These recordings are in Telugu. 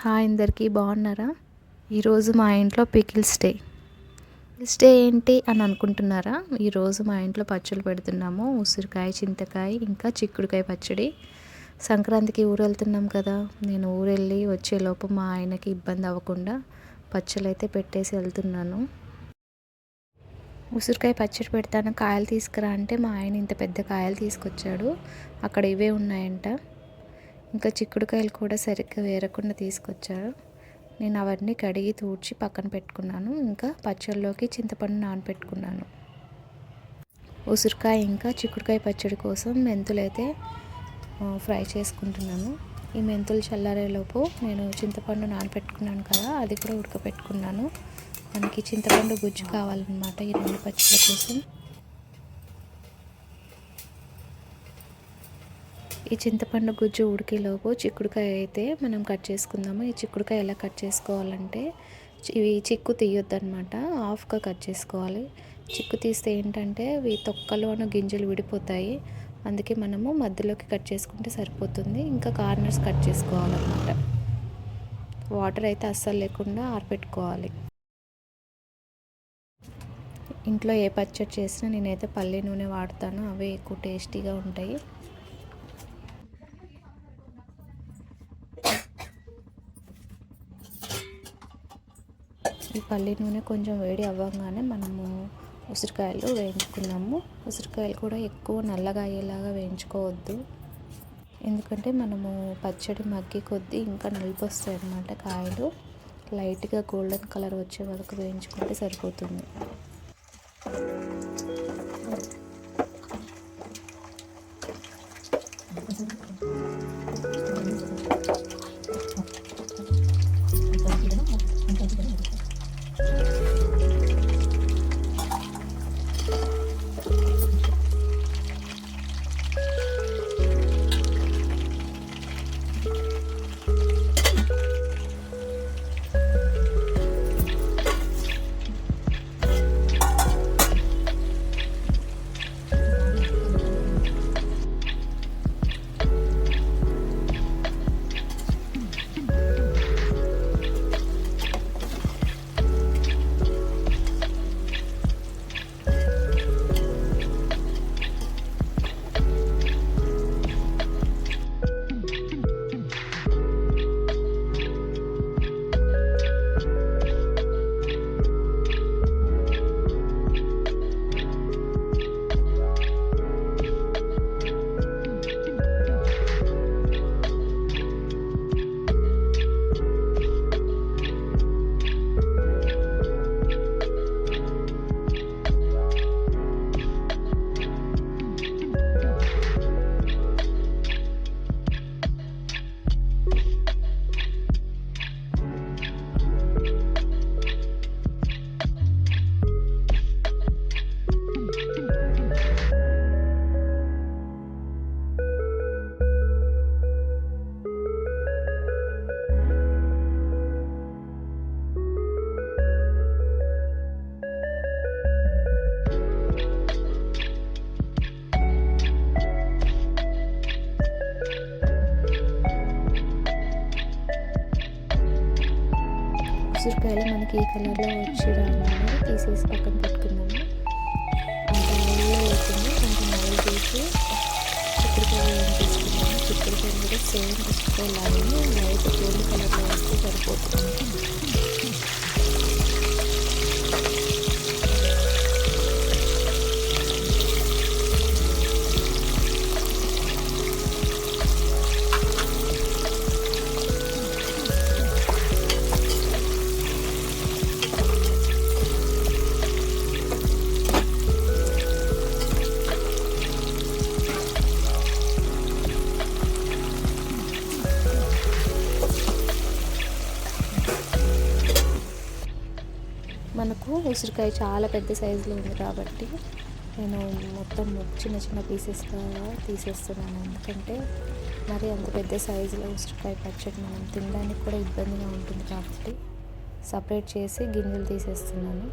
హాయ్ అందరికీ బాగున్నారా? ఈరోజు మా ఇంట్లో పికిల్స్ డే. పికిల్స్ డే ఏంటి అని అనుకుంటున్నారా? ఈరోజు మా ఇంట్లో పచ్చళ్ళు పెడుతున్నాము. ఉసిరికాయ, చింతకాయ, ఇంకా చిక్కుడుకాయ పచ్చడి. సంక్రాంతికి ఊరు వెళ్తున్నాం కదా, నేను ఊరెళ్ళి వచ్చేలోపు మా ఆయనకి ఇబ్బంది అవ్వకుండా పచ్చళ్ళు అయితే పెట్టేసి వెళ్తున్నాను. ఉసిరికాయ పచ్చడి పెడతాను, కాయలు తీసుకురా అంటే మా ఆయన ఇంత పెద్ద కాయలు తీసుకొచ్చాడు. అక్కడ ఇవే ఉన్నాయంట. ఇంకా చిక్కుడుకాయలు కూడా సరిగ్గా వేరకుండా తీసుకొచ్చారు. నేను అవన్నీ కడిగి తూడ్చి పక్కన పెట్టుకున్నాను. ఇంకా పచ్చళ్ళలోకి చింతపండు నానబెట్టుకున్నాను. ఉసిరికాయ ఇంకా చిక్కుడుకాయ పచ్చడి కోసం మెంతులు అయితే ఫ్రై చేసుకుంటున్నాను. ఈ మెంతులు చల్లారేలోపు నేను చింతపండు నానబెట్టుకున్నాను కదా, అది కూడా ఉడకపెట్టుకున్నాను. మనకి చింతపండు గుజ్జు కావాలన్నమాట ఈ రెండు పచ్చళ్ళ కోసం. ఈ చింతపండు గుజ్జు ఉడికేలోపు చిక్కుడుకాయ అయితే మనం కట్ చేసుకుందాము. ఈ చిక్కుడుకాయ ఎలా కట్ చేసుకోవాలంటే, ఇవి చిక్కు తీయొద్దు అనమాట, హాఫ్గా కట్ చేసుకోవాలి. చిక్కు తీస్తే ఏంటంటే ఇవి తొక్కలోని గింజలు విడిపోతాయి. అందుకే మనము మధ్యలోకి కట్ చేసుకుంటే సరిపోతుంది. ఇంకా కార్నర్స్ కట్ చేసుకోవాలన్నమాట. వాటర్ అయితే అస్సలు లేకుండా ఆరబెట్టుకోవాలి. ఇంట్లో ఏ పచ్చడి చేసినా నేనైతే పల్లి నూనె వాడతాను, అవే ఎక్కువ టేస్టీగా ఉంటాయి. ఈ పల్లి నూనె కొంచెం వేడి అవ్వగానే మనము ఉసిరికాయలు వేయించుకున్నాము. ఉసిరికాయలు కూడా ఎక్కువ నల్లగా అయ్యేలాగా వేయించుకోవద్దు, ఎందుకంటే మనము పచ్చడి మగ్గి కొద్దీ ఇంకా నలుపు వస్తాయి అన్నమాట. కాయలు లైట్గా గోల్డెన్ కలర్ వచ్చే వరకు వేయించుకుంటే సరిపోతుంది. ఉసిరికాయలు మనకి ఈ కలర్లో వచ్చి రాగానే తీసేసి పక్కన పెట్టుకున్నాము. అంత ఆయిల్లో వేసింది, కొంచెం ఆయిల్ తీసి చిక్కుడుకాయలు తీసుకున్నాము. చిక్కుడుకాయలు కూడా సేమ్ ఉసిరికాయలాగానే లైట్ గోల్డ్ కలర్లో వస్తే సరిపోతుంది. మనకు ఉసిరికాయ చాలా పెద్ద సైజులో ఉంది కాబట్టి నేను మొత్తం చిన్న చిన్న పీసెస్గా తీసేస్తున్నాను. ఎందుకంటే మరి అంత పెద్ద సైజులో ఉసిరికాయ పచ్చడి మనం తినడానికి కూడా ఇబ్బందిగా ఉంటుంది కాబట్టి సపరేట్ చేసి గింజలు తీసేస్తున్నాను.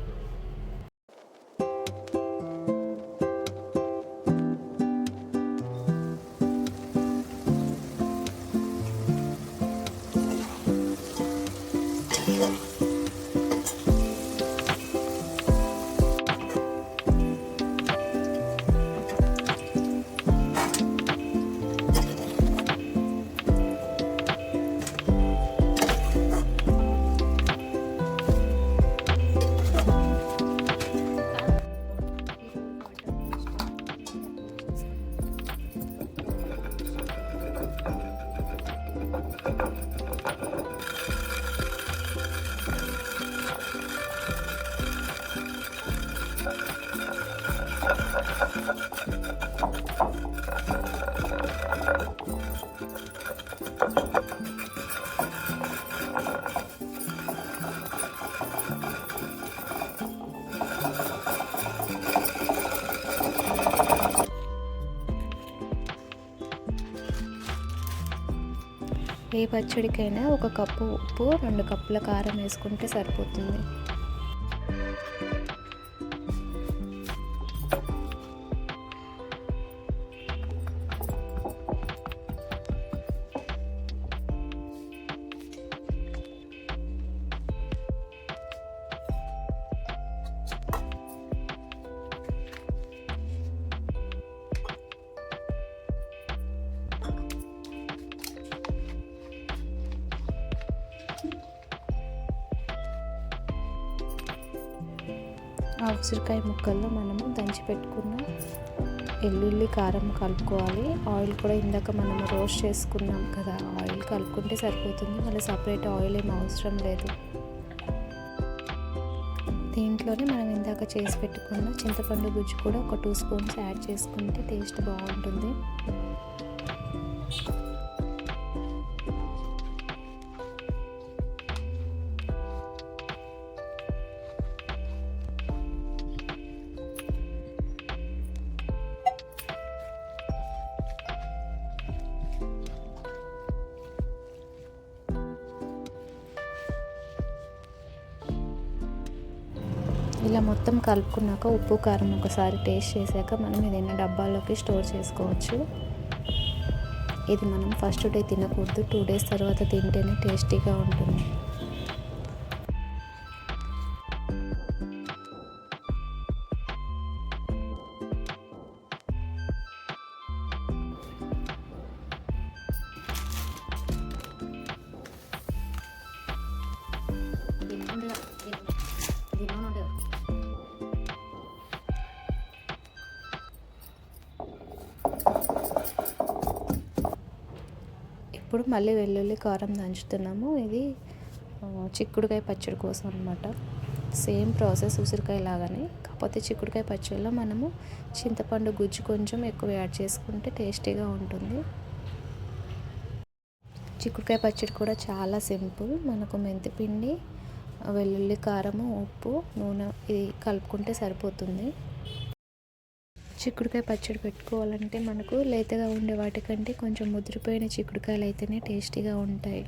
ఏ పచ్చడికైనా 1 కప్పు ఉప్పు, 2 కప్పుల కారం వేసుకుంటే సరిపోతుంది. ఆ ఉసిరికాయ ముక్కల్లో మనము దంచి పెట్టుకున్న వెల్లుల్లి కారం కలుపుకోవాలి. ఆయిల్ కూడా ఇందాక మనము రోస్ట్ చేసుకున్నాం కదా, ఆయిల్ కలుపుకుంటే సరిపోతుంది. మళ్ళీ సపరేట్ ఆయిల్ ఏం అవసరం లేదు. దీంట్లోనే మనం ఇందాక చేసి పెట్టుకున్న చింతపండు గుజ్జు కూడా ఒక 2 స్పూన్స్ యాడ్ చేసుకుంటే టేస్ట్ బాగుంటుంది. ఇలా మొత్తం కలుపుకున్నాక ఉప్పు కారం ఒకసారి టేస్ట్ చేశాక మనం ఏదైనా డబ్బాల్లోకి స్టోర్ చేసుకోవచ్చు. ఇది మనం ఫస్ట్ డే తినకూడదు, 2 డేస్ తర్వాత తింటేనే టేస్టీగా ఉంటుంది. ఇప్పుడు మళ్ళీ వెల్లుల్లి కారం దంచుతున్నాము. ఇది చిక్కుడుకాయ పచ్చడి కోసం అనమాట. సేమ్ ప్రాసెస్ ఉసిరికాయ లాగానే, కాకపోతే చిక్కుడుకాయ పచ్చడిలో మనము చింతపండు గుజ్జు కొంచెం ఎక్కువ యాడ్ చేసుకుంటే టేస్టీగా ఉంటుంది. చిక్కుడుకాయ పచ్చడి కూడా చాలా సింపుల్. మనకు మెంతిపిండి, వెల్లుల్లి కారము, ఉప్పు, నూనె ఇది కలుపుకుంటే సరిపోతుంది. చిక్కుడుకాయ పచ్చడి పెట్టుకోవాలంటే మనకు లేతగా ఉండే వాటికంటే కొంచెం ముదిరిపోయిన చిక్కుడుకాయలు అయితేనే టేస్టీగా ఉంటాయి.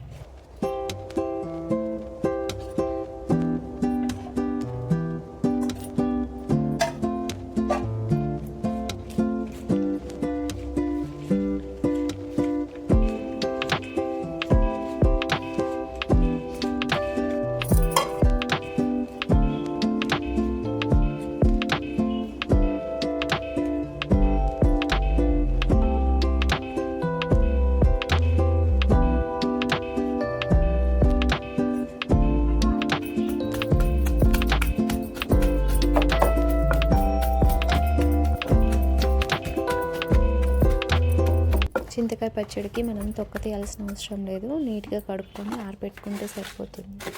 చింతకాయ పచ్చడికి మనం తొక్క తీయాల్సిన అవసరం లేదు. నీట్గా కడుక్కొని ఆరబెట్టుకుంటే సరిపోతుంది.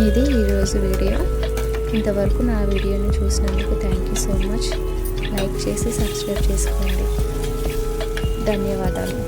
ఇది ఈరోజు వీడియో. ఇంతవరకు నా వీడియోని చూసినందుకు thank you so much. Like చేసి సబ్స్క్రైబ్ చేసుకోండి. ధన్యవాదాలు.